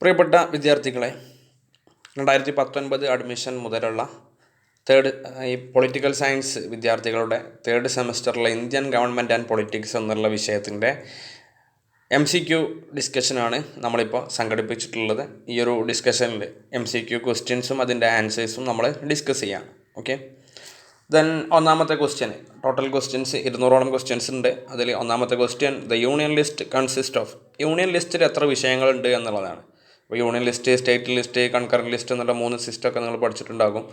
പ്രിയപ്പെട്ട വിദ്യാർത്ഥികളെ, 2019 അഡ്മിഷൻ മുതലുള്ള ഈ പൊളിറ്റിക്കൽ സയൻസ് വിദ്യാർത്ഥികളുടെ തേർഡ് സെമസ്റ്ററിലെ ഇന്ത്യൻ ഗവൺമെൻറ് ആൻഡ് പൊളിറ്റിക്സ് എന്നുള്ള വിഷയത്തിൻ്റെ MCQ ഡിസ്കഷനാണ് നമ്മളിപ്പോൾ സംഘടിപ്പിച്ചിട്ടുള്ളത്. ഈ ഒരു ഡിസ്കഷനിൽ MCQ ക്വസ്റ്റ്യൻസും അതിൻ്റെ ആൻസേഴ്സും നമ്മൾ ഡിസ്കസ് ചെയ്യാം. ഓക്കെ, ദെൻ ഒന്നാമത്തെ ക്വസ്റ്റ്യൻ, ടോട്ടൽ ക്വസ്റ്റ്യൻസ് 200ഓളം ക്വസ്റ്റ്യൻസ് ഉണ്ട്. അതിൽ ഒന്നാമത്തെ question, the union list consist of. Union ലിസ്റ്റിൽ എത്ര വിഷയങ്ങളുണ്ട് എന്നുള്ളതാണ്. അപ്പോൾ union list, state list, concurrent list എന്നുള്ള 3 സിസ്റ്റമൊക്കെ നിങ്ങൾ പഠിച്ചിട്ടുണ്ടാകും.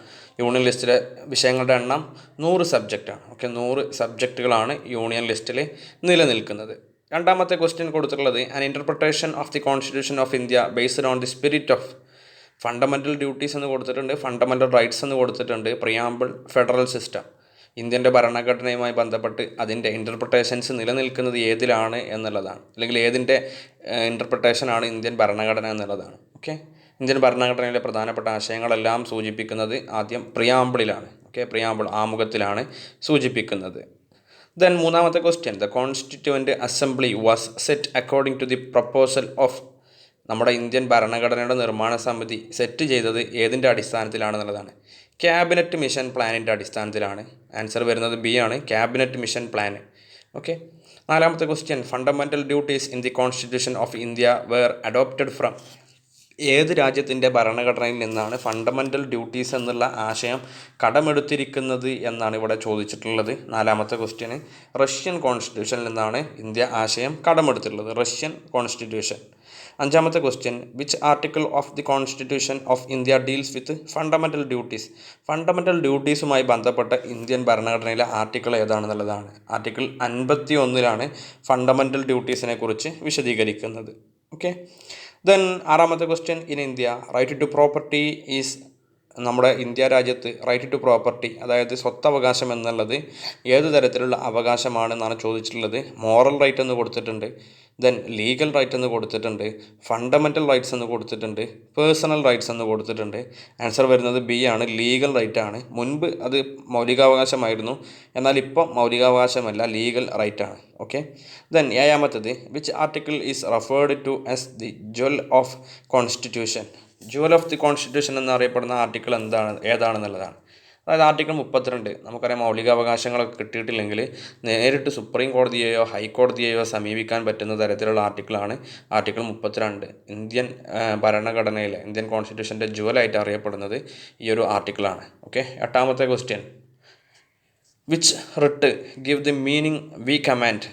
യൂണിയൻ ലിസ്റ്റിലെ വിഷയങ്ങളുടെ എണ്ണം 100 സബ്ജക്റ്റാണ്. ഓക്കെ, 100 സബ്ജക്റ്റുകളാണ് യൂണിയൻ ലിസ്റ്റിൽ നിലനിൽക്കുന്നത്. രണ്ടാമത്തെ ക്വസ്റ്റ്യൻ കൊടുത്തിട്ടുള്ളത്, an interpretation of the constitution of India based on the spirit of. Fundamental duties എന്ന് കൊടുത്തിട്ടുണ്ട്, ഫണ്ടമെൻ്റൽ റൈറ്റ്സ് എന്ന് കൊടുത്തിട്ടുണ്ട്, പ്രിയാമ്പിൾ, ഫെഡറൽ സിസ്റ്റം. ഇന്ത്യൻ്റെ ഭരണഘടനയുമായി ബന്ധപ്പെട്ട് അതിൻ്റെ ഇൻ്റർപ്രിട്ടേഷൻസ് നിലനിൽക്കുന്നത് ഏതിലാണ് എന്നുള്ളതാണ്, അല്ലെങ്കിൽ ഏതിൻ്റെ ഇൻ്റർപ്രിട്ടേഷനാണ് ഇന്ത്യൻ ഭരണഘടന എന്നുള്ളതാണ്. ഓക്കെ, ഇന്ത്യൻ ഭരണഘടനയിലെ പ്രധാനപ്പെട്ട ആശയങ്ങളെല്ലാം സൂചിപ്പിക്കുന്നത് ആദ്യം പ്രിയാമ്പിളിലാണ്. ഓക്കെ, പ്രിയാമ്പിൾ ആമുഖത്തിലാണ് സൂചിപ്പിക്കുന്നത്. ദെൻ മൂന്നാമത്തെ question, the constituent assembly was set according to the proposal of. നമ്മുടെ ഇന്ത്യൻ ഭരണഘടനയുടെ നിർമ്മാണ സമിതി സെറ്റ് ചെയ്തത് ഏതിൻ്റെ അടിസ്ഥാനത്തിലാണെന്നുള്ളതാണ്. ക്യാബിനറ്റ് മിഷൻ പ്ലാനിൻ്റെ അടിസ്ഥാനത്തിലാണ്. ആൻസർ വരുന്നത് ബി ആണ്, ക്യാബിനറ്റ് മിഷൻ പ്ലാൻ. ഓക്കെ, നാലാമത്തെ question, fundamental duties in the constitution of India were adopted from. ഏത് രാജ്യത്തിൻ്റെ ഭരണഘടനയിൽ നിന്നാണ് ഫണ്ടമെൻ്റൽ ഡ്യൂട്ടീസ് എന്നുള്ള ആശയം കടമെടുത്തിരിക്കുന്നത് എന്നാണ് ഇവിടെ ചോദിച്ചിട്ടുള്ളത്. നാലാമത്തെ ക്വസ്റ്റ്യന്, റഷ്യൻ കോൺസ്റ്റിറ്റ്യൂഷനിൽ നിന്നാണ് ഇന്ത്യ ആശയം കടമെടുത്തിട്ടുള്ളത്, റഷ്യൻ കോൺസ്റ്റിറ്റ്യൂഷൻ. അഞ്ചാമത്തെ question, which article of the constitution of India deals with fundamental duties. Fundamental ഡ്യൂട്ടീസുമായി ബന്ധപ്പെട്ട ഇന്ത്യൻ ഭരണഘടനയിലെ ആർട്ടിക്കിൾ ഏതാണെന്നുള്ളതാണ്. ആർട്ടിക്കിൾ 51 ഫണ്ടമെൻ്റൽ ഡ്യൂട്ടീസിനെ കുറിച്ച് വിശദീകരിക്കുന്നത്. ഓക്കെ, ദെൻ ആറാമത്തെ question, in India right to property is. നമ്മുടെ ഇന്ത്യ രാജ്യത്ത് റൈറ്റ് ടു പ്രോപ്പർട്ടി, അതായത് സ്വത്തവകാശം എന്നുള്ളത് ഏത് തരത്തിലുള്ള അവകാശമാണെന്നാണ് ചോദിച്ചിട്ടുള്ളത്. മോറൽ റൈറ്റ് എന്ന് കൊടുത്തിട്ടുണ്ട്, ദെൻ ലീഗൽ റൈറ്റ് എന്ന് കൊടുത്തിട്ടുണ്ട്, ഫണ്ടമെൻ്റൽ റൈറ്റ്സ് എന്ന് കൊടുത്തിട്ടുണ്ട്, പേഴ്സണൽ റൈറ്റ്സ് എന്ന് കൊടുത്തിട്ടുണ്ട്. ആൻസർ വരുന്നത് ബി ആണ്, ലീഗൽ റൈറ്റ് ആണ്. മുൻപ് അത് മൗലികാവകാശമായിരുന്നു, എന്നാൽ ഇപ്പോൾ മൗലികാവകാശമല്ല, ലീഗൽ റൈറ്റ് ആണ്. ഓക്കെ, ദെൻ ഏഴാമത്തത്, which article is referred to as the jewel of constitution. Jewel of the constitution എന്നറിയപ്പെടുന്ന ആർട്ടിക്കിൾ ഏതാണെന്നുള്ളതാണ്. അതായത് ആർട്ടിക്കിൾ 32. നമുക്കറിയാം, മൗലികാവകാശങ്ങളൊക്കെ കിട്ടിയിട്ടില്ലെങ്കിൽ നേരിട്ട് സുപ്രീം കോടതിയെയോ ഹൈക്കോടതിയെയോ സമീപിക്കാൻ പറ്റുന്ന തരത്തിലുള്ള ആർട്ടിക്കിളാണ് ആർട്ടിക്കിൾ 32. ഇന്ത്യൻ ഭരണഘടനയിലെ, ഇന്ത്യൻ കോൺസ്റ്റിറ്റ്യൂഷൻ്റെ ജ്വലായിട്ട് അറിയപ്പെടുന്നത് ഈ ഒരു ആർട്ടിക്കിളാണ്. ഓക്കെ, എട്ടാമത്തെ question, which writ give the meaning V command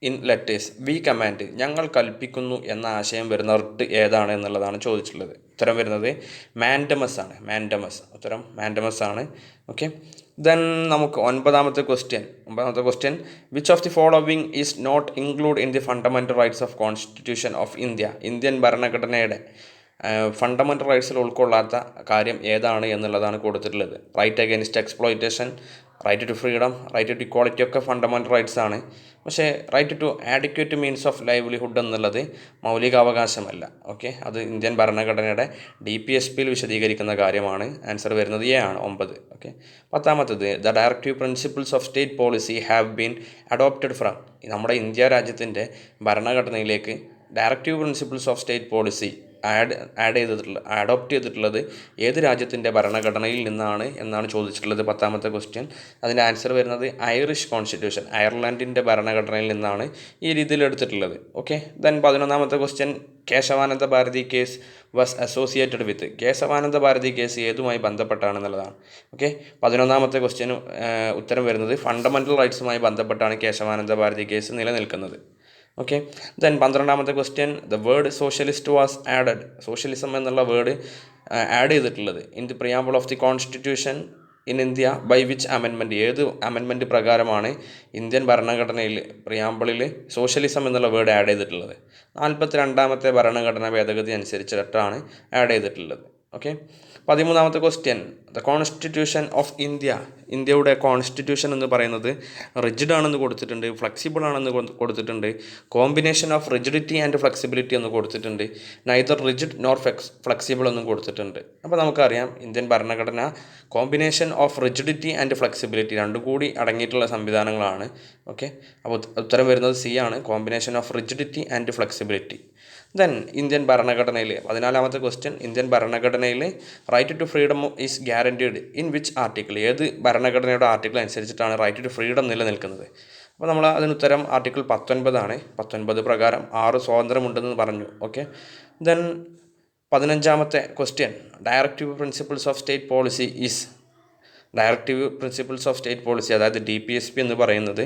in letters. V command, ഞങ്ങൾ കൽപ്പിക്കുന്നു എന്ന ആശയം വരുന്ന റിട്ട് ഏതാണ് എന്നുള്ളതാണ് ചോദിച്ചിട്ടുള്ളത്. ഉത്തരം വരുന്നത് മാൻഡമസ് ആണ്, മാൻഡമസ്. ഉത്തരം മാൻഡമസ് ആണ്. ഓക്കെ, ദെൻ നമുക്ക് ഒൻപതാമത്തെ question, which of the following is not include in the fundamental rights of constitution of India. Indian ഭരണഘടനയുടെ ഫണ്ടമെൻ്റൽ റൈറ്റ്സിൽ ഉൾക്കൊള്ളാത്ത കാര്യം ഏതാണ് എന്നുള്ളതാണ് കൊടുത്തിട്ടുള്ളത്. Right against exploitation, right to freedom, right to equality ഒക്കെ ഫണ്ടമെൻ്റൽ റൈറ്റ്സ് ആണ്. പക്ഷേ right to adequate means of livelihood എന്നുള്ളത് മൗലികാവകാശമല്ല. ഓക്കെ, അത് ഇന്ത്യൻ ഭരണഘടനയുടെ DPSPയിൽ വിശദീകരിക്കുന്ന കാര്യമാണ്. ആൻസർ വരുന്നത് എ ആണ്, 9. ഓക്കെ, പത്താമത്തത്, the directive principles of state policy have been adopted from. നമ്മുടെ ഇന്ത്യ രാജ്യത്തിൻ്റെ ഭരണഘടനയിലേക്ക് directive principles of state policy adopt ചെയ്തിട്ടുള്ളത് ഏത് രാജ്യത്തിൻ്റെ ഭരണഘടനയിൽ നിന്നാണ് എന്നാണ് ചോദിച്ചിട്ടുള്ളത്. പത്താമത്തെ ക്വസ്റ്റ്യൻ, അതിൻ്റെ ആൻസർ വരുന്നത് ഐറിഷ് കോൺസ്റ്റിറ്റ്യൂഷൻ, അയർലൻഡിൻ്റെ ഭരണഘടനയിൽ നിന്നാണ് ഈ രീതിയിൽ എടുത്തിട്ടുള്ളത്. ഓക്കെ, ദെൻ 11ാമത്തെ question, Kesavananda Bharati case was associated with. Kesavananda Bharati case ഏതുമായി ബന്ധപ്പെട്ടാണെന്നുള്ളതാണ്. ഓക്കെ, 11ാമത്തെ ക്വസ്റ്റ്യന് ഉത്തരം വരുന്നത് ഫണ്ടമെൻ്റൽ റൈറ്റ്സുമായി ബന്ധപ്പെട്ടാണ് കേശവാനന്ദ ഭാരതി കേസ് നിലനിൽക്കുന്നത്. ഓക്കെ, ദെൻ 12ാമത്തെ question, the word socialist was added. Socialism എന്നുള്ള വേർഡ് ആഡ് ചെയ്തിട്ടുള്ളത് in the preamble of the constitution in India by which amendment. ഏത് അമെൻമെൻറ്റ് പ്രകാരമാണ് ഇന്ത്യൻ ഭരണഘടനയിൽ പ്രിയാമ്പിളിൽ സോഷ്യലിസം എന്നുള്ള വേർഡ് ആഡ് ചെയ്തിട്ടുള്ളത്? 42ാമത്തെ ഭരണഘടനാ ഭേദഗതി അനുസരിച്ചിട്ടാണ് ആഡ് ചെയ്തിട്ടുള്ളത്. ഓക്കെ, 13ാമത്തെ question, the constitution of India. ഇന്ത്യയുടെ കോൺസ്റ്റിറ്റ്യൂഷൻ എന്ന് പറയുന്നത് റിജിഡ് ആണെന്ന് കൊടുത്തിട്ടുണ്ട്, ഫ്ലെക്സിബിൾ ആണെന്ന് കൊടുത്തിട്ടുണ്ട്, combination of rigidity and flexibility എന്ന് കൊടുത്തിട്ടുണ്ട്, നൈദർ റിജിഡ് നോർ ഫ്ലെക്സിബിൾ എന്നും കൊടുത്തിട്ടുണ്ട്. അപ്പോൾ നമുക്കറിയാം, ഇന്ത്യൻ ഭരണഘടന combination of rigidity and flexibility രണ്ടും കൂടി അടങ്ങിയിട്ടുള്ള സംവിധാനങ്ങളാണ്. ഓക്കെ, അപ്പോൾ ഉത്തരം വരുന്നത് സി ആണ്, combination of rigidity and flexibility. Then Indian ഭരണഘടനയിൽ 14ാമത്തെ ക്വസ്റ്റ്യൻ, ഇന്ത്യൻ ഭരണഘടനയിൽ right to freedom is guaranteed in which article? ഏത് ഭരണഘടനയുടെ ആർട്ടിക്കിൾ അനുസരിച്ചിട്ടാണ് റൈറ്റ് ടു ഫ്രീഡം നിലനിൽക്കുന്നത്? അപ്പോൾ നമ്മൾ അതിനുത്തരം ആർട്ടിക്കിൾ 19 ആണ്. 19 പ്രകാരം 6 സ്വാതന്ത്ര്യമുണ്ടെന്ന് പറഞ്ഞു. ഓക്കെ. ദെൻ 15ാമത്തെ question, directive principles of state policy is. Directive principles of state policy, അതായത് DPSP എന്ന് പറയുന്നത്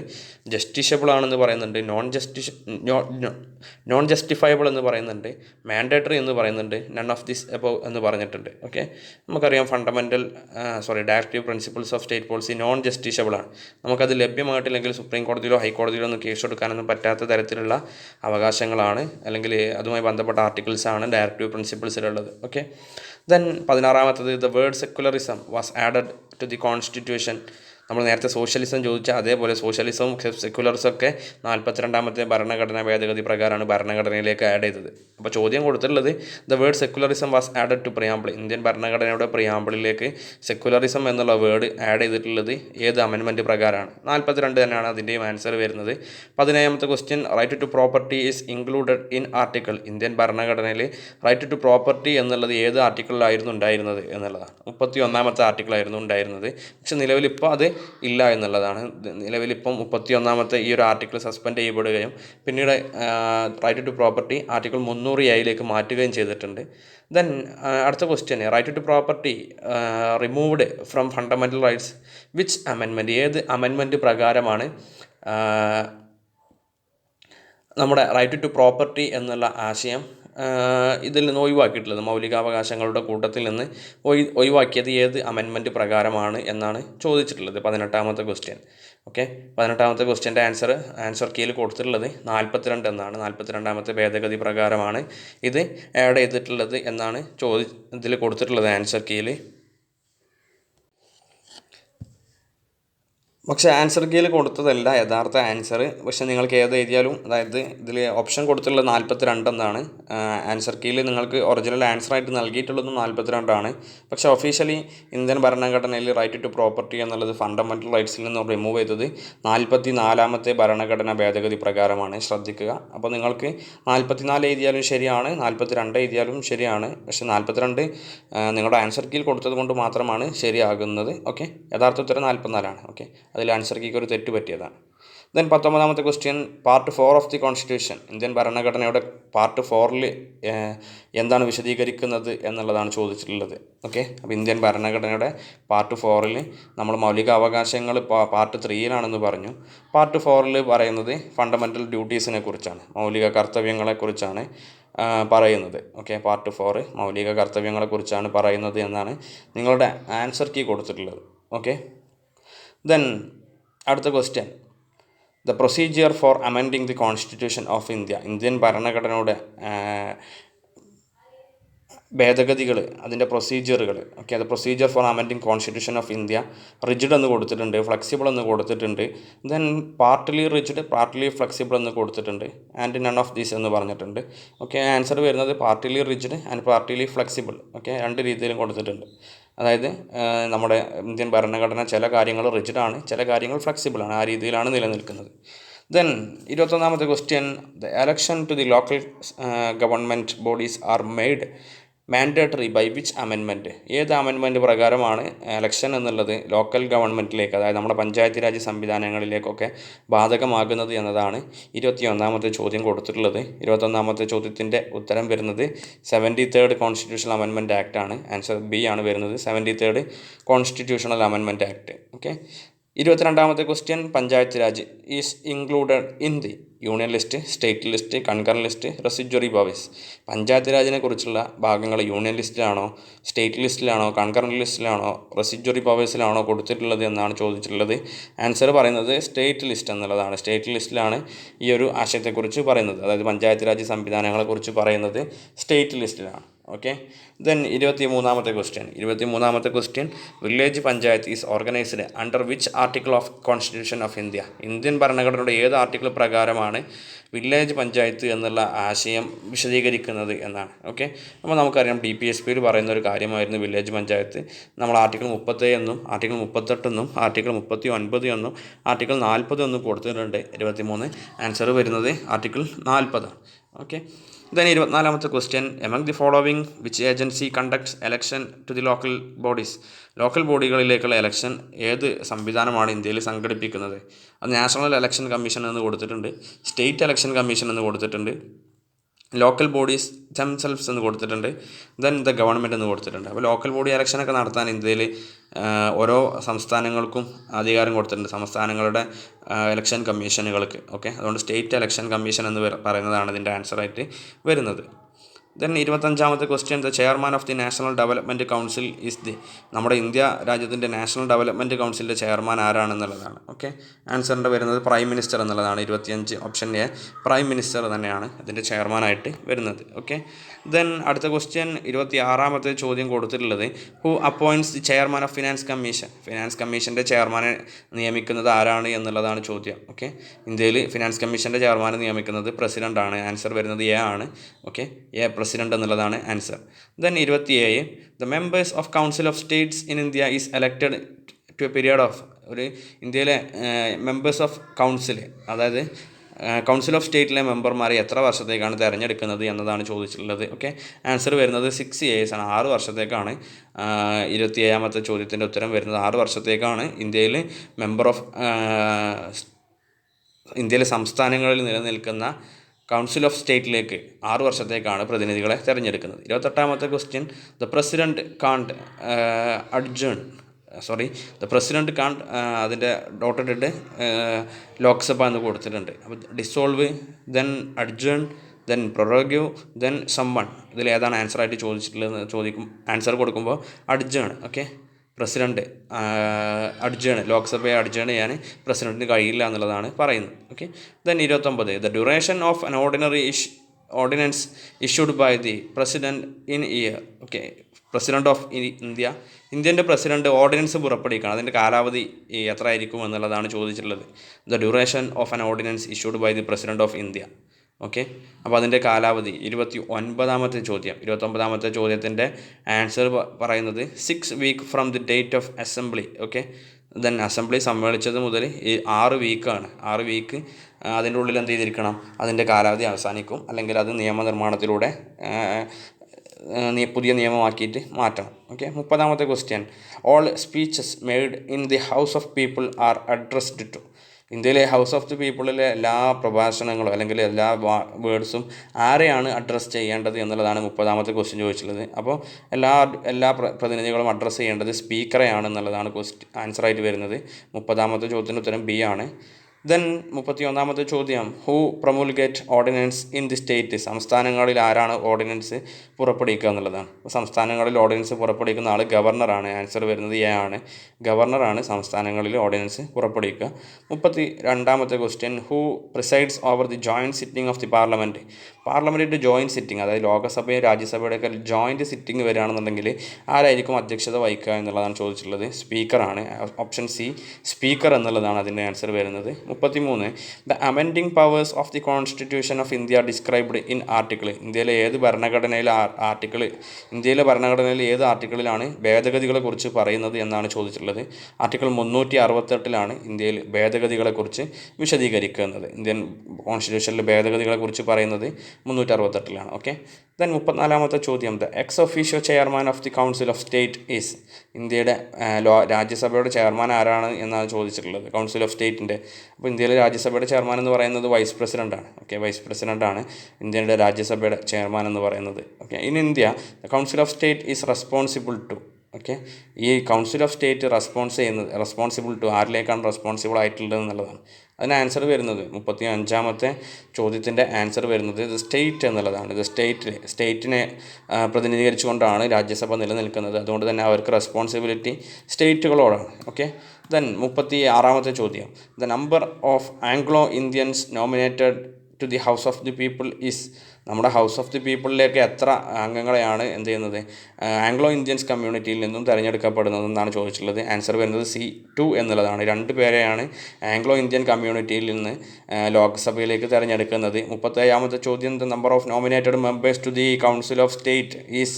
ജസ്റ്റിഷ്യബിൾ ആണെന്ന് പറയുന്നുണ്ട്, നോൺ ജസ്റ്റിഫയബിൾ എന്ന് പറയുന്നുണ്ട്, മാൻഡേറ്ററി എന്ന് പറയുന്നുണ്ട്, നൺ ഓഫ് ദിസ് എബവ് എന്ന് പറഞ്ഞിട്ടുണ്ട്. ഓക്കെ. നമുക്കറിയാം directive principles of state policy non justiciable ആണ്. നമുക്കത് ലഭ്യമായിട്ടില്ലെങ്കിൽ സുപ്രീം കോടതിയിലോ ഹൈക്കോടതിയിലോ ഒന്നും കേസ് എടുക്കാനൊന്നും പറ്റാത്ത തരത്തിലുള്ള അവകാശങ്ങളാണ്, അല്ലെങ്കിൽ അതുമായി ബന്ധപ്പെട്ട ആർട്ടിക്കിൾസാണ് ഡയറക്റ്റീവ് പ്രിൻസിപ്പിൾസിലുള്ളത്. ഓക്കെ. ദെൻ 16ാമത്തത്, the word secularism was added to the constitution. നമ്മൾ നേരത്തെ സോഷ്യലിസം ചോദിച്ചാൽ അതേപോലെ സോഷ്യലിസവും സെക്കുലറിസം ഒക്കെ 42ാമത്തെ ഭരണഘടനാ ഭേദഗതി പ്രകാരമാണ് ഭരണഘടനയിലേക്ക് ആഡ് ചെയ്തത്. അപ്പോൾ ചോദ്യം കൊടുത്തിട്ടുള്ളത് the word secularism was added to preamble. Indian ഭരണഘടനയുടെ പ്രിയാമ്പിളിലേക്ക് സെക്കുലറിസം എന്നുള്ള വേർഡ് ആഡ് ചെയ്തിട്ടുള്ളത് ഏത് അമെൻമെൻറ്റ് പ്രകാരമാണ്? 42 തന്നെയാണ് അതിൻ്റെയും ആൻസർ വരുന്നത്. 17ാമത്തെ question, right to property is included in article. Indian ഭരണഘടനയിൽ റൈറ്റ് ടു പ്രോപ്പർട്ടി എന്നുള്ളത് ഏത് ആർട്ടിക്കിളിലായിരുന്നു ഉണ്ടായിരുന്നത് എന്നുള്ളതാണ്. 31ാമത്തെ ആർട്ടിക്കിളായിരുന്നു ഉണ്ടായിരുന്നത്. പക്ഷെ നിലവിലിപ്പോൾ അത് ഇല്ല എന്നുള്ളതാണ്. നിലവിലിപ്പം 31ാമത്തെ ഈ ഒരു ആർട്ടിക്കിൾ സസ്പെൻഡ് ചെയ്യപ്പെടുകയും പിന്നീട് right to property article 300A മാറ്റുകയും ചെയ്തിട്ടുണ്ട്. ദെൻ അടുത്ത question, right to property removed from fundamental rights which amendment? ഏത് അമെൻമെൻറ്റ് പ്രകാരമാണ് നമ്മുടെ റൈറ്റ് ടു പ്രോപ്പർട്ടി എന്നുള്ള ആശയം ഇതിൽ നിന്ന് ഒഴിവാക്കിയിട്ടുള്ളത്? മൗലികാവകാശങ്ങളുടെ കൂട്ടത്തിൽ നിന്ന് ഒഴിവാക്കിയത് ഏത് അമെൻമെൻറ്റ് പ്രകാരമാണ് എന്നാണ് ചോദിച്ചിട്ടുള്ളത്. 18ാമത്തെ ക്വസ്റ്റ്യൻ. ഓക്കെ. 18ാമത്തെ ക്വസ്റ്റ്യൻ്റെ ആൻസർ കീയിൽ കൊടുത്തിട്ടുള്ളത് 42 എന്നാണ്. 42ാമത്തെ ഭേദഗതി പ്രകാരമാണ് ഇത് ആഡ് ചെയ്തിട്ടുള്ളത് എന്നാണ് ഇതിൽ കൊടുത്തിട്ടുള്ളത് ആൻസർ കീയിൽ. പക്ഷേ ആൻസർ കീയിൽ കൊടുത്തതല്ല യഥാർത്ഥ ആൻസർ. പക്ഷേ നിങ്ങൾക്ക് ഏത് എഴുതിയാലും, അതായത് ഇതിൽ ഓപ്ഷൻ കൊടുത്തിട്ടുള്ളത് 42 എന്നാണ്. ആൻസർ കീയിൽ നിങ്ങൾക്ക് ഒറിജിനൽ ആൻസറായിട്ട് നൽകിയിട്ടുള്ളത് 42 ആണ്. പക്ഷേ ഒഫീഷ്യലി ഇന്ത്യൻ ഭരണഘടനയിൽ റൈറ്റ് ടു പ്രോപ്പർട്ടി എന്നുള്ളത് ഫണ്ടമെൻ്റൽ റൈറ്റ്സിൽ നിന്ന് റിമൂവ് ചെയ്തത് 44ാമത്തെ ഭരണഘടനാ ഭേദഗതി പ്രകാരമാണ്. ശ്രദ്ധിക്കുക. അപ്പോൾ നിങ്ങൾക്ക് 44 എഴുതിയാലും ശരിയാണ്, 42 എഴുതിയാലും ശരിയാണ്. പക്ഷേ 42 നിങ്ങളുടെ ആൻസർ കീയിൽ കൊടുത്തത് കൊണ്ട് മാത്രമാണ് ശരിയാകുന്നത്. ഓക്കെ. യഥാർത്ഥ ഉത്തരം 44 ആണ്. ഓക്കെ. അതിൽ ആൻസർ കീക്ക് ഒരു തെറ്റ് പറ്റിയതാണ്. ദെൻ 19ാമത്തെ question, part 4 of the constitution. Indian ഭരണഘടനയുടെ പാർട്ട് 4 എന്താണ് വിശദീകരിക്കുന്നത് എന്നുള്ളതാണ് ചോദിച്ചിട്ടുള്ളത്. ഓക്കെ. അപ്പോൾ ഇന്ത്യൻ ഭരണഘടനയുടെ പാർട്ട് 4 നമ്മൾ മൗലിക അവകാശങ്ങൾ പാർട്ട് 3 പറഞ്ഞു. പാർട്ട് 4 പറയുന്നത് ഫണ്ടമെൻ്റൽ ഡ്യൂട്ടീസിനെ കുറിച്ചാണ്, മൗലിക കർത്തവ്യങ്ങളെക്കുറിച്ചാണ് പറയുന്നത്. ഓക്കെ. പാർട്ട് 4 മൗലിക കർത്തവ്യങ്ങളെക്കുറിച്ചാണ് പറയുന്നത് എന്നാണ് നിങ്ങളുടെ ആൻസർ കീ കൊടുത്തിട്ടുള്ളത്. ഓക്കെ. ദെൻ അടുത്ത question, the procedure for amending the constitution of India. Indian ഭരണഘടനയുടെ ഭേദഗതികൾ, അതിൻ്റെ പ്രൊസീജിയറുകൾ. ഓക്കെ. അത് procedure for amending constitution of India rigid എന്ന് കൊടുത്തിട്ടുണ്ട്, ഫ്ലെക്സിബിൾ എന്ന് കൊടുത്തിട്ടുണ്ട്. Then partly rigid, partly flexible എന്ന് കൊടുത്തിട്ടുണ്ട്, ആൻഡ് നൺ ഓഫ് ദീസ് എന്ന് പറഞ്ഞിട്ടുണ്ട്. ഓക്കെ. ആൻസർ വരുന്നത് partly rigid and partly flexible. Okay. 2 രീതിയിലും കൊടുത്തിട്ടുണ്ട്. അതായത് നമ്മുടെ ഇന്ത്യൻ ഭരണഘടന ചില കാര്യങ്ങൾ റിജിഡാണ്, ചില കാര്യങ്ങൾ ഫ്ലെക്സിബിളാണ്. ആ രീതിയിലാണ് നിലനിൽക്കുന്നത്. ദെൻ 21ാമത്തെ question, the election to the local government bodies are made mandatory by which amendment? ഏത് അമെൻമെൻറ്റ് പ്രകാരമാണ് എലക്ഷൻ എന്നുള്ളത് ലോക്കൽ ഗവൺമെൻറ്റിലേക്ക്, അതായത് നമ്മുടെ പഞ്ചായത്ത് രാജ് സംവിധാനങ്ങളിലേക്കൊക്കെ ബാധകമാകുന്നത് എന്നതാണ് 21ാമത്തെ ചോദ്യം കൊടുത്തിട്ടുള്ളത്. 21ാമത്തെ ചോദ്യത്തിൻ്റെ ഉത്തരം വരുന്നത് 73rd കോൺസ്റ്റിറ്റ്യൂഷണൽ അമെൻമെൻറ്റ് ആക്ട് ആണ്. ആൻസർ ബി ആണ് വരുന്നത്, 73rd constitutional amendment act. Okay. 22ാമത്തെ question, panchayat Raj is included in the union list, state list, concurrent list, residuary powers. Panchayat രാജിനെ കുറിച്ചുള്ള ഭാഗങ്ങൾ യൂണിയൻ ലിസ്റ്റിലാണോ, സ്റ്റേറ്റ് ലിസ്റ്റിലാണോ, കൺകറൻറ്റ് ലിസ്റ്റിലാണോ, റെസിജ്വറി പവേഴ്സിലാണോ കൊടുത്തിട്ടുള്ളത് എന്നാണ് ചോദിച്ചിട്ടുള്ളത്. ആൻസർ പറയുന്നത് സ്റ്റേറ്റ് ലിസ്റ്റ് എന്നുള്ളതാണ്. സ്റ്റേറ്റ് ലിസ്റ്റിലാണ് ഈ ഒരു ആശയത്തെക്കുറിച്ച് പറയുന്നത്, അതായത് പഞ്ചായത്ത് രാജ് സംവിധാനങ്ങളെക്കുറിച്ച് പറയുന്നത് സ്റ്റേറ്റ് ലിസ്റ്റിലാണ്. ഓക്കെ. ദെൻ 23ാമത്തെ question, village panchayat is organised under which article of constitution of India? Indian ഭരണഘടനയുടെ ഏത് ആർട്ടിക്കിൾ പ്രകാരമാണ് വില്ലേജ് പഞ്ചായത്ത് എന്നുള്ള ആശയം വിശദീകരിക്കുന്നത് എന്നാണ്. ഓക്കെ. അപ്പോൾ നമുക്കറിയാം DPSPയിൽ പറയുന്ന ഒരു കാര്യമായിരുന്നു വില്ലേജ് പഞ്ചായത്ത്. നമ്മൾ ആർട്ടിക്കിൾ 37 എന്നും ആർട്ടിക്കിൾ 38 എന്നും ആർട്ടിക്കിൾ 39 എന്നും ആർട്ടിക്കിൾ 40 എന്നും കൊടുത്തിട്ടുണ്ട്. 23 ആൻസർ വരുന്നത് ആർട്ടിക്കിൾ 40 ആണ്. ഓക്കെ. ദെൻ 24ാമത്തെ question, among the following which agency conducts election to the local bodies? Local ബോഡികളിലേക്കുള്ള എലക്ഷൻ ഏത് സംവിധാനമാണ് ഇന്ത്യയിൽ സംഘടിപ്പിക്കുന്നത്? അത് നാഷണൽ ഇലക്ഷൻ കമ്മീഷൻ എന്ന് കൊടുത്തിട്ടുണ്ട്, സ്റ്റേറ്റ് ഇലക്ഷൻ കമ്മീഷൻ എന്ന് കൊടുത്തിട്ടുണ്ട്, ലോക്കൽ ബോഡീസ് ദംസെൽവ്സ് എന്ന് കൊടുത്തിട്ടുണ്ട്, ദെൻ ദ ഗവൺമെൻറ് എന്ന് കൊടുത്തിട്ടുണ്ട്. അപ്പോൾ ലോക്കൽ ബോഡി ഇലക്ഷനൊക്കെ നടത്താൻ ഇന്ത്യയിൽ ഓരോ സംസ്ഥാനങ്ങൾക്കും അധികാരം കൊടുത്തിട്ടുണ്ട്, സംസ്ഥാനങ്ങളുടെ ഇലക്ഷൻ കമ്മീഷനുകൾക്ക്. ഓക്കെ, അതുകൊണ്ട് സ്റ്റേറ്റ് ഇലക്ഷൻ കമ്മീഷൻ എന്ന് പറയുന്നതാണ് ഇതിൻ്റെ ആൻസറായിട്ട് വരുന്നത്. ദെൻ 25ാമത്തെ question, the chairman of the national development council is the? നമ്മുടെ ഇന്ത്യ രാജ്യത്തിൻ്റെ നാഷണൽ ഡെവലപ്മെൻറ്റ് കൗൺസിലിൻ്റെ ചെയർമാൻ ആരാണെന്നുള്ളതാണ്. ഓക്കെ, ആൻസറിൻ്റെ വരുന്നത് പ്രൈം മിനിസ്റ്റർ എന്നുള്ളതാണ്. 25 ഓപ്ഷൻ എ, പ്രൈം മിനിസ്റ്റർ തന്നെയാണ് ഇതിൻ്റെ ചെയർമാനായിട്ട് വരുന്നത്. ഓക്കെ, ദെൻ അടുത്ത ക്വസ്റ്റ്യൻ 26ാമത്തെ ചോദ്യം കൊടുത്തിട്ടുള്ളത്, who appoints the chairman of finance commission? Finance കമ്മീഷൻ്റെ ചെയർമാനെ നിയമിക്കുന്നത് ആരാണ് എന്നുള്ളതാണ് ചോദ്യം. ഓക്കെ, ഇന്ത്യയിൽ ഫിനാൻസ് കമ്മീഷൻ്റെ ചെയർമാനെ നിയമിക്കുന്നത് പ്രസിഡൻ്റാണ്. ആൻസർ വരുന്നത് എ ആണ്. ഓക്കെ, എ പ്രസിഡൻ്റ് എന്നുള്ളതാണ് answer. Then 27, the members of council of states in India is elected to a period of? ഒരു ഇന്ത്യയിലെ മെമ്പേഴ്സ് ഓഫ് കൗൺസിൽ, അതായത് കൗൺസിൽ ഓഫ് സ്റ്റേറ്റിലെ മെമ്പർമാരെ എത്ര വർഷത്തേക്കാണ് തിരഞ്ഞെടുക്കുന്നത് എന്നതാണ് ചോദിച്ചിട്ടുള്ളത്. ഓക്കെ, ആൻസർ വരുന്നത് 6 years ആണ്, 6 വർഷത്തേക്കാണ്. 27ാമത്തെ ചോദ്യത്തിൻ്റെ ഉത്തരം വരുന്നത് 6 വർഷത്തേക്കാണ് ഇന്ത്യയിൽ ഇന്ത്യയിലെ സംസ്ഥാനങ്ങളിൽ നിലനിൽക്കുന്ന കൗൺസിൽ ഓഫ് സ്റ്റേറ്റിലേക്ക് 6 വർഷത്തേക്കാണ് പ്രതിനിധികളെ തിരഞ്ഞെടുക്കുന്നത്. 28ാമത്തെ ക്വസ്റ്റ്യൻ, ദ പ്രസിഡൻറ്റ് കാണ്ട് അതിൻ്റെ ഡോട്ടഡ് ലോക്സഭ എന്ന് കൊടുത്തിട്ടുണ്ട്. അപ്പോൾ dissolve, then adjourn, then prorogue, then summon. ഇതിൽ ഏതാണ് ആൻസറായിട്ട് ചോദിച്ചിട്ടുള്ളത് ആൻസർ കൊടുക്കുമ്പോൾ അഡ്ജേൺ. ഓക്കെ, പ്രസിഡൻറ്റ് അഡ്ജേൺ, ലോക്സഭയെ അഡ്ജേൺ ചെയ്യാൻ പ്രസിഡൻറ്റിന് കഴിയില്ല എന്നുള്ളതാണ് പറയുന്നത്. Okay, then 29, the duration of an ordinance issued by the president in year? Okay, president of ഇന്ത്യൻ്റെ പ്രസിഡൻറ്റ് ഓർഡിനൻസ് പുറപ്പെടുവിക്കണം, അതിൻ്റെ കാലാവധി എത്ര ആയിരിക്കും എന്നുള്ളതാണ് ചോദിച്ചിട്ടുള്ളത്. The duration of an ordinance issued by the president of India. Okay, അപ്പോൾ അതിൻ്റെ കാലാവധി 29ാമത്തെ ചോദ്യം. 29ാമത്തെ ചോദ്യത്തിൻ്റെ ആൻസർ പറയുന്നത് 6 weeks from the date of assembly. Okay, then assembly സമ്മേളിച്ചത് മുതൽ 6 വീക്കാണ്. 6 വീക്ക് അതിൻ്റെ ഉള്ളിൽ എന്ത് ചെയ്തിരിക്കണം, അതിൻ്റെ കാലാവധി അവസാനിക്കും, അല്ലെങ്കിൽ അത് നിയമനിർമ്മാണത്തിലൂടെ പുതിയ നിയമമാക്കിയിട്ട് മാറ്റണം. ഓക്കെ, 30ാമത്തെ question, all speeches made in the house of people are addressed to? ഇന്ത്യയിലെ ഹൗസ് ഓഫ് ദി പീപ്പിളിലെ എല്ലാ പ്രഭാഷണങ്ങളും അല്ലെങ്കിൽ എല്ലാ വേർഡ്സും ആരെയാണ് അഡ്രസ്സ് ചെയ്യേണ്ടത് എന്നുള്ളതാണ് 30ാമത്തെ ക്വസ്റ്റ്യൻ ചോദിച്ചിട്ടുള്ളത്. അപ്പോൾ എല്ലാ പ്രതിനിധികളും അഡ്രസ്സ് ചെയ്യേണ്ടത് സ്പീക്കറെയാണ് എന്നുള്ളതാണ് ആൻസറായിട്ട് വരുന്നത്. 30ാമത്തെ ചോദ്യത്തിൻ്റെ ഉത്തരം ബി ആണ്. ദെൻ 31ാമത്തെ ചോദ്യം, who promulgate ordinance in the state? സംസ്ഥാനങ്ങളിൽ ആരാണ് ഓർഡിനൻസ് പുറപ്പെടുവിക്കുക എന്നുള്ളതാണ്. സംസ്ഥാനങ്ങളിൽ ഓർഡിനൻസ് പുറപ്പെടുവിക്കുന്ന ആൾ ഗവർണറാണ്. ആൻസർ വരുന്നത് എ ആണ്. ഗവർണറാണ് സംസ്ഥാനങ്ങളിൽ ഓർഡിനൻസ് പുറപ്പെടുവിക്കുക. 32ാമത്തെ question, who presides over the joint sitting of the parliament? പാർലമെൻറ്റിൻ്റെ ജോയിൻറ്റ് സിറ്റിംഗ്, അതായത് ലോകസഭയും രാജ്യസഭയുടെയൊക്കെ ജോയിൻറ്റ് സിറ്റിംഗ് വരികയാണെന്നുണ്ടെങ്കിൽ ആരായിരിക്കും അധ്യക്ഷത വഹിക്കുക എന്നുള്ളതാണ് ചോദിച്ചിട്ടുള്ളത്. സ്പീക്കറാണ്. ഓപ്ഷൻ സി, സ്പീക്കർ എന്നുള്ളതാണ് അതിൻ്റെ ആൻസർ വരുന്നത്. 33, the amending powers of the constitution of India described in article? ഇന്ത്യയിലെ ഭരണഘടനയിൽ ഏത് ആർട്ടിക്കിളിലാണ് ഭേദഗതികളെക്കുറിച്ച് പറയുന്നത് എന്നാണ് ചോദിച്ചിട്ടുള്ളത്. ആർട്ടിക്കിൾ 368 ഇന്ത്യയിൽ ഭേദഗതികളെക്കുറിച്ച് വിശദീകരിക്കുന്നത്. ഇന്ത്യൻ കോൺസ്റ്റിറ്റ്യൂഷനിൽ ഭേദഗതികളെക്കുറിച്ച് പറയുന്നത് 368. ഓക്കെ, ദെൻ 34ാമത്തെ ചോദ്യം, the ex officio chairman of the council of state is? ഇന്ത്യയുടെ രാജ്യസഭയുടെ ചെയർമാൻ ആരാണ് എന്നാണ് ചോദിച്ചിട്ടുള്ളത്, കൗൺസിൽ ഓഫ് സ്റ്റേറ്റിൻ്റെ. അപ്പോൾ ഇന്ത്യയിലെ രാജ്യസഭയുടെ ചെയർമാൻ എന്ന് പറയുന്നത് വൈസ് പ്രസിഡൻ്റാണ്. ഓക്കെ, വൈസ് പ്രസിഡൻ്റാണ് ഇന്ത്യയുടെ രാജ്യസഭയുടെ ചെയർമാൻ എന്ന് പറയുന്നത്. Okay, in India the council of state is responsible to? Okay, ഈ council of state responsible to ആരിലേക്കാണ് റെസ്പോൺസിബിൾ ആയിട്ടുള്ളത് എന്നുള്ളതാണ്. അതിന് ആൻസർ വരുന്നത് 35ാമത്തെ ചോദ്യത്തിൻ്റെ ആൻസർ വരുന്നത് ഇത് സ്റ്റേറ്റ് എന്നുള്ളതാണ്. ഇത് സ്റ്റേറ്റിനെ പ്രതിനിധീകരിച്ചുകൊണ്ടാണ് രാജ്യസഭ നിലനിൽക്കുന്നത്. അതുകൊണ്ട് തന്നെ അവർക്ക് റെസ്പോൺസിബിലിറ്റി സ്റ്റേറ്റുകളോടാണ്. ഓക്കെ, ദെൻ 36ാമത്തെ ചോദ്യം, the number of Anglo Indians nominated to the house of the people is? നമ്മുടെ ഹൗസ് ഓഫ് ദി പീപ്പിളിലേക്ക് എത്ര അംഗങ്ങളെയാണ് എന്ത് ചെയ്യുന്നത്, ആംഗ്ലോ ഇന്ത്യൻസ് കമ്മ്യൂണിറ്റിയിൽ നിന്നും തിരഞ്ഞെടുക്കപ്പെടുന്നതെന്നാണ് ചോദിച്ചിട്ടുള്ളത്. ആൻസർ വരുന്നത് C2 എന്നുള്ളതാണ്. 2 പേരെയാണ് ആംഗ്ലോ ഇന്ത്യൻ കമ്മ്യൂണിറ്റിയിൽ നിന്ന് ലോക്സഭയിലേക്ക് തിരഞ്ഞെടുക്കുന്നത്. 37ാമത്തെ ചോദ്യം, the number of nominated members to the council of state is?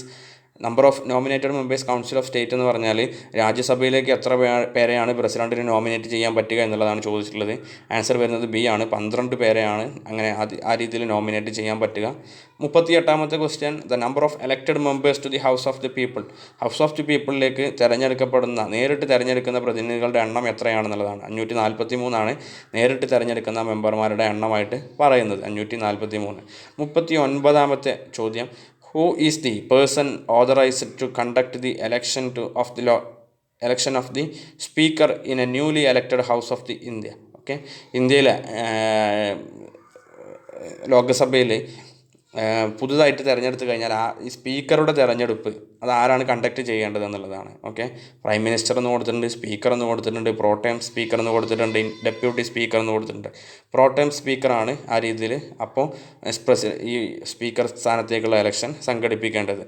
Number of nominated members council of state എന്ന് പറഞ്ഞാൽ രാജ്യസഭയിലേക്ക് എത്ര പേരെയാണ് പ്രസിഡന്റിന് നോമിനേറ്റ് ചെയ്യാൻ പറ്റുക എന്നുള്ളതാണ് ചോദിച്ചിട്ടുള്ളത്. ആൻസർ വരുന്നത് ബി ആണ്. 12 പേരെയാണ് അങ്ങനെ ആ രീതിയിൽ നോമിനേറ്റ് ചെയ്യാൻ പറ്റുക. 38ാമത്തെ question, the number of elected members to the house of the people. House of the പീപ്പിളിലേക്ക് നേരിട്ട് തിരഞ്ഞെടുക്കുന്ന പ്രതിനിധികളുടെ എണ്ണം എത്രയാണെന്നുള്ളതാണ്. 543 നേരിട്ട് തിരഞ്ഞെടുക്കുന്ന മെമ്പർമാരുടെ എണ്ണമായിട്ട് പറയുന്നത്, 543. 39ാമത്തെ ചോദ്യം, who is the person authorised to conduct the election of the speaker in a newly elected house of the India. Okay, ഇന്ത്യയിലെ ലോകസഭയിൽ പുതുതായിട്ട് തിരഞ്ഞെടുത്ത് കഴിഞ്ഞാൽ ഈ സ്പീക്കറുടെ തിരഞ്ഞെടുപ്പ് അത് ആരാണ് കണ്ടക്ട് ചെയ്യേണ്ടത് എന്നുള്ളതാണ്. ഓക്കെ, പ്രൈം മിനിസ്റ്റർ എന്ന് കൊടുത്തിട്ടുണ്ട്, സ്പീക്കർ എന്ന് കൊടുത്തിട്ടുണ്ട്, പ്രോടൈം സ്പീക്കർ എന്ന് കൊടുത്തിട്ടുണ്ട്, ഡെപ്യൂട്ടി സ്പീക്കർ എന്ന് കൊടുത്തിട്ടുണ്ട്. പ്രോടൈം സ്പീക്കറാണ് ആ രീതിയിൽ അപ്പോൾ ഈ സ്പീക്കർ സ്ഥാനത്തേക്കുള്ള ഇലക്ഷൻ സംഘടിപ്പിക്കേണ്ടത്.